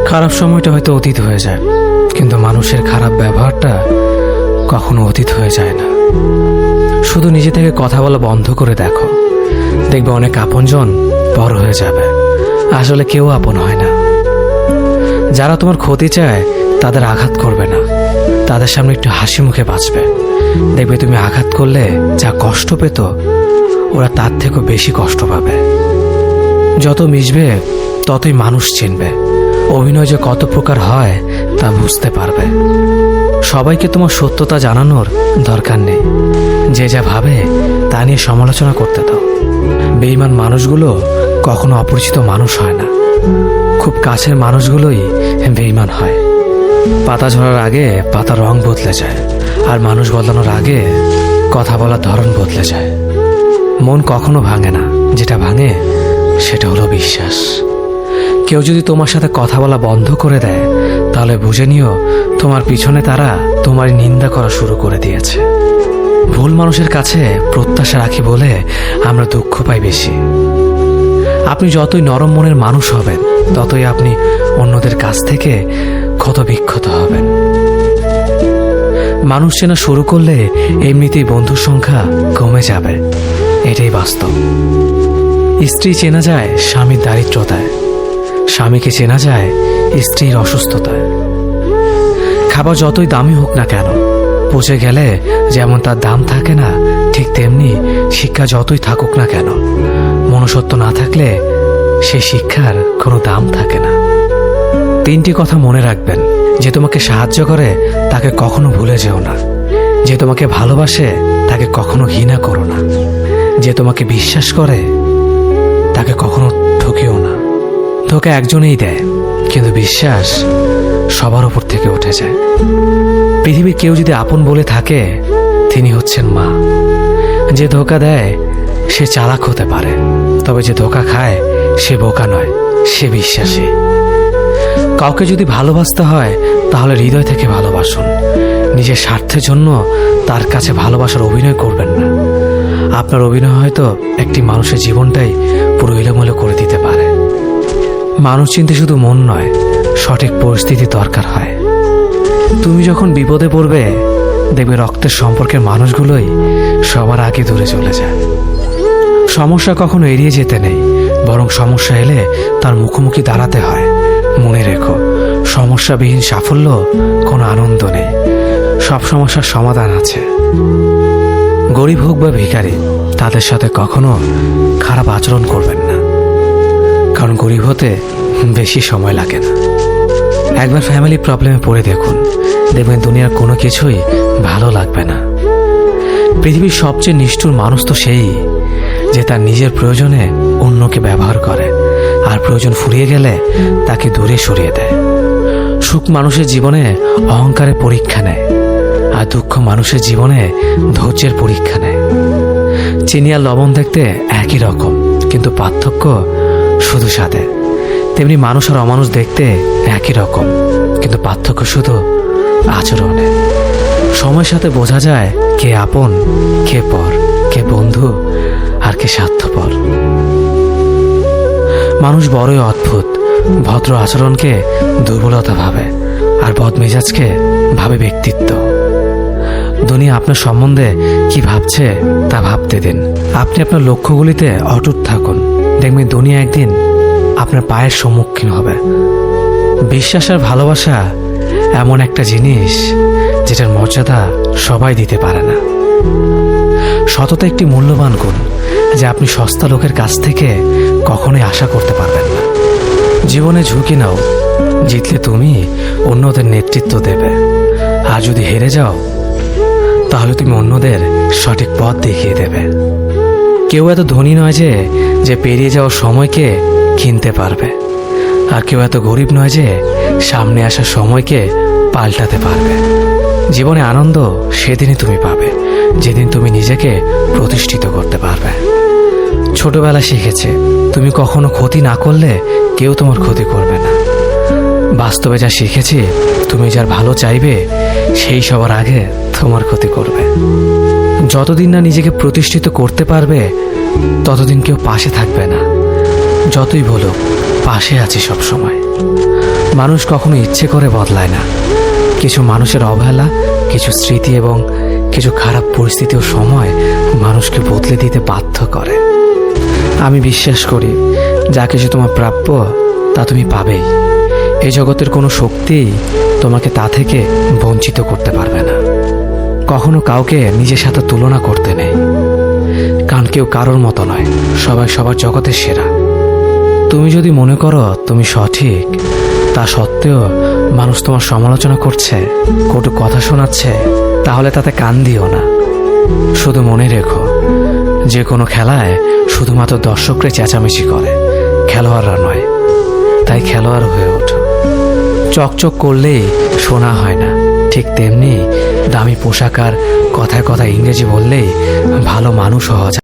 খারাপ সময়টা হয়তো অতীত হয়ে যায়, কিন্তু মানুষের খারাপ ব্যবহারটা কখনো অতীত হয়ে যায় না। শুধু নিজে থেকে কথা বলা বন্ধ করে দেখো, দেখবে অনেক আপনজন বড় হয়ে যাবে। আসলে কেউ আপন হয় না। যারা তোমার ক্ষতি চায় তাদের আঘাত করবে না, তাদের সামনে একটু হাসি মুখে বাঁচবে। দেখবে তুমি আঘাত করলে যা কষ্ট পেত, ওরা তার থেকেও বেশি কষ্ট পাবে। যত মিশবে ততই মানুষ চিনবে। অভিনয় যে কত প্রকার হয় তা বুঝতে পারবে। সবাইকে তোমার সত্যতা জানানোর দরকার নেই। যে যা ভাবে তা নিয়ে সমালোচনা করতে দাও। বেঈমান মানুষগুলো কখনো অপরিচিত মানুষ হয় না, খুব কাছের মানুষগুলোই বেঈমান হয়। পাতা ঝরার আগে পাতার রং বদলে যায়, আর মানুষ বদলানোর আগে কথা বলার ধরন বদলে যায়। মন কখনো ভাঙে না, যেটা ভাঙে সেটা হলো বিশ্বাস। কেউ যদি তোমার সাথে কথা বলা বন্ধ করে দেয়, তাহলে বুঝে নিও তোমার পিছনে তারা তোমার নিন্দা করা শুরু করে দিয়েছে। ভুল মানুষের কাছে প্রত্যাশা রাখি বলে আমরা দুঃখ পাই বেশি। আপনি যতই নরম মনের মানুষ হবেন, ততই আপনি অন্যদের কাছ থেকে ক্ষত বিক্ষত হবেন। মানুষ চেনা শুরু করলে এমনিতেই বন্ধুর সংখ্যা কমে যাবে, এটাই বাস্তব। স্ত্রী চেনা যায় স্বামীর দারিদ্রতায়, স্বামীকে চেনা যায় স্ত্রীর অসুস্থতায়। খাবার যতই দামি হোক না কেন, পচে গেলে যেমন তার দাম থাকে না, ঠিক তেমনি শিক্ষা যতই থাকুক না কেন, মনুষ্যত্ব না থাকলে সেই শিক্ষার কোনো দাম থাকে না। 3টি কথা মনে রাখবেন। যে তোমাকে সাহায্য করে তাকে কখনো ভুলে যেও না। যে তোমাকে ভালোবাসে তাকে কখনো ঘৃণা করো না। যে তোমাকে বিশ্বাস করে তাকে কখনো ঠকিও না। ধোঁকা একজনেই দেয়, কিন্তু বিশ্বাস সবার উপর থেকে উঠে যায়। পৃথিবীর কেউ যদি আপন বলে থাকে, তিনি হচ্ছেন মা। যে ধোঁকা দেয় সে চালাক হতে পারে, তবে যে ধোঁকা খায় সে বোকা নয়, সে বিশ্বাসী। কাউকে যদি ভালোবাসতে হয় তাহলে হৃদয় থেকে ভালোবাসুন। নিজের স্বার্থের জন্য তার কাছে ভালোবাসার অভিনয় করবেন না। আপনার অভিনয় হয়তো একটি মানুষের জীবনটাই পুরো এলোমেলো করে দিতে পারে। মানুষ চিনতে শুধু মন নয়, সঠিক পরিস্থিতি দরকার হয়। তুমি যখন বিপদে পড়বে, দেখবে রক্তের সম্পর্কের মানুষগুলোই সবার আগে দূরে চলে যায়। সমস্যা কখনো এড়িয়ে যেতে নেই, বরং সমস্যা এলে তার মুখোমুখি দাঁড়াতে হয়। মনে রেখো, সমস্যাবিহীন সাফল্য কোনো আনন্দ নেই। সব সমস্যার সমাধান আছে। গরিব হোক বা ভিখারি, তাদের সাথে কখনো খারাপ আচরণ করবেন না, কারণ গরিব হতে বেশি সময় লাগে না। একবার ফ্যামিলি প্রবলেমে পড়ে দেখুন, দেখবেন দুনিয়ার কোনো কিছুই ভালো লাগবে না। পৃথিবীর সবচেয়ে নিষ্ঠুর মানুষ তো সেই, যে তার নিজের প্রয়োজনে অন্যকে ব্যবহার করে, আর প্রয়োজন ফুরিয়ে গেলে তাকে দূরে সরিয়ে দেয়। সুখ মানুষের জীবনে অহংকারের পরীক্ষা নেয়, আর দুঃখ মানুষের জীবনে ধৈর্যের পরীক্ষা নেয়। চিনি আর লবণ দেখতে একই রকম, কিন্তু পার্থক্য শুধু স্বাদে। তেমনি মানুষ আর অমানুষ দেখতে একই রকম, কিন্তু পার্থক্য শুধু আচরণে। সময়ের সাথে বোঝা যায় কে আপন, কে পর, কে বন্ধু আর কে স্বার্থপর। মানুষ বড়ই অদ্ভুত। ভদ্র আচরণকে দুর্বলতা ভাবে, আর বদমেজাজকে ভাবে ব্যক্তিত্ব। দুনিয়া আপনার সম্বন্ধে কি ভাবছে তা ভাবতে দিন। আপনি আপনার লক্ষ্যগুলিতে অটুট থাকুন, দেখবেন দুনিয়া একদিন আপনার পায়ের সম্মুখীন হবে। বিশ্বাস আর ভালোবাসা এমন একটা জিনিস যেটার মর্যাদা সবাই দিতে পারে না। সততা একটি মূল্যবান গুণ, যা আপনি সস্তা লোকের কাছ থেকে কখনোই আশা করতে পারবেন না। জীবনে ঝুঁকি নাও, জিতলে তুমি অন্যদের নেতৃত্ব দেবে, আর যদি হেরে যাও তাহলে তুমি অন্যদের সঠিক পথ দেখিয়ে দেবে। কেউ এত ধনী নয় যে পেরিয়ে যাওয়ার সময়কে কিনতে পারবে, আর কেউ এত গরিব নয় যে সামনে আসা সময়কে পাল্টাতে পারবে। জীবনে আনন্দ সেদিনই তুমি পাবে, যেদিন তুমি নিজেকে প্রতিষ্ঠিত করতে পারবে। ছোটবেলা শিখেছে, তুমি কখনো ক্ষতি না করলে কেউ তোমার ক্ষতি করবে না। বাস্তবে যা শিখেছি, তুমি যার ভালো চাইবে সেই সবার আগে তোমার ক্ষতি করবে। যতদিন না নিজেকে প্রতিষ্ঠিত করতে পারবে, ততদিন কেউ পাশে থাকবে না। যতই বলো পাশে আছি সব সময়। মানুষ কখনো ইচ্ছে করে বদলায় না। কিছু মানুষের অবহেলা, কিছু স্মৃতি এবং কিছু খারাপ পরিস্থিতি ও সময় মানুষকে বদলে দিতে বাধ্য করে। আমি বিশ্বাস করি যা কিছু তোমার প্রাপ্য তা তুমি পাবেই। এই জগতের কোনো শক্তিই তোমাকে তা থেকে বঞ্চিত করতে পারবে না। কখনো কাউকে নিজের সাথে তুলনা করতে নেই, কারণ কেউ কারোর মতো নয়, সবাই সবার জগতের সেরা। তুমি যদি মনে করো তুমি সঠিক, তা সত্ত্বেও মানুষ তোমার সমালোচনা করছে, কটু কথা শোনাচ্ছে, তাহলে তাতে কান দিও না। শুধু মনে রেখো, যে কোনো খেলায় শুধুমাত্র দর্শকরা চেঁচামেচি করে, খেলোয়াড়রা নয়। তাই খেলোয়াড় হয়ে ওঠো। চকচক করলেই শোনা হয় না, ঠিক তেমনি দামি পোশাক আর কথায় কথায় ইংরেজি বললেই ভালো মানুষ হওয়া যায়।